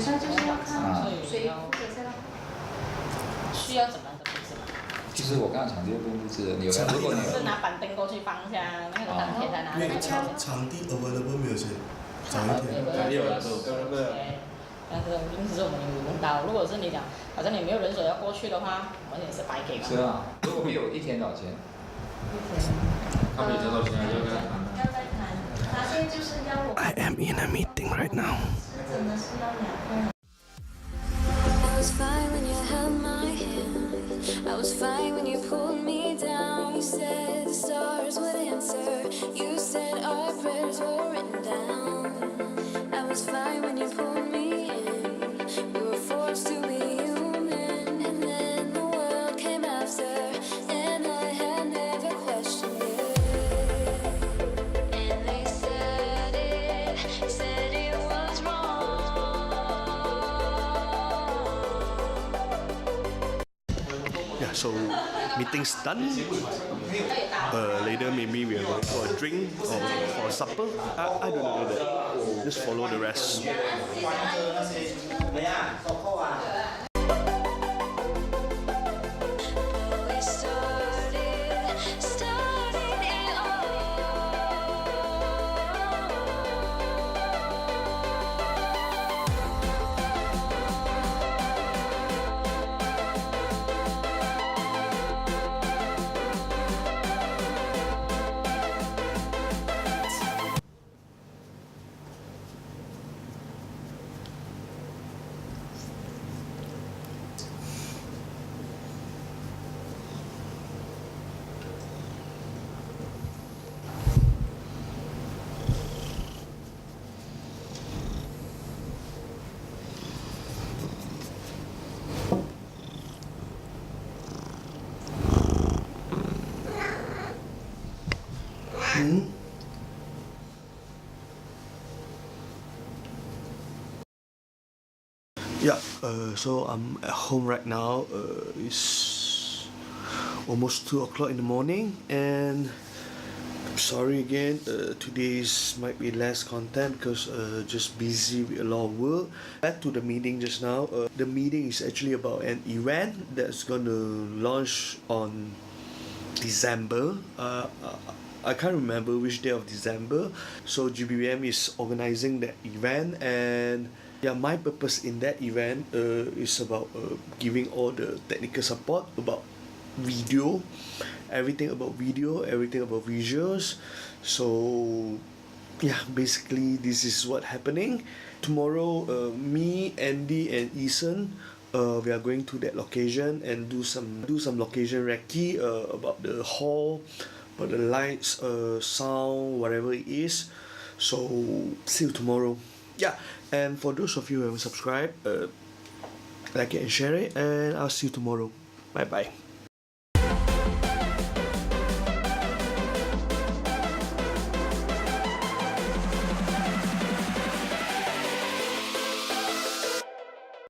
现在就是要看谁付给谁了。需要怎么样的布置吗？其实我刚刚场地就不用布置了，你有没有？如果你是拿板凳过去放下，那个灯贴在哪里？场地 available 没有先，找一天。但是临时我们有用到，如果是你讲，好像你没有人手要过去的话，我们也是白给嘛。是啊，如果没有一天多少钱？他每天到现在就在谈。要再谈，他现在就是要我。I am in a meeting right now. 是真的是要2个人。I was fine when you held my hand. I was fine when you pulled me down. You said the stars would answer. You said our prayers were written down. I was fine when you pulled me in. We were forced to be human, and then the world came after, and I had never questioned it. And they said it was wrong. Yeah, so meeting's done. Later maybe we'll go for a drink or for supper. I don't know that. Just follow the rest. We started it Yeah, so I'm at home right now. It's almost 2 o'clock in the morning, and I'm sorry again. Today's might be less content because just busy with a lot of work. Back to the meeting just now. The meeting is actually about an event that's gonna launch on December. I can't remember which day of December. So GBM is organizing that event, and yeah, my purpose in that event is about giving all the technical support about video, everything about video, everything about visuals. So yeah, basically this is what happening. Tomorrow, me, Andy, and Ethan, we are going to that location and do some location recce about the hall, about the lights, sound, whatever it is. So see you tomorrow. Yeah, and for those of you who haven't subscribed, like it and share it, and I'll see you tomorrow. Bye bye.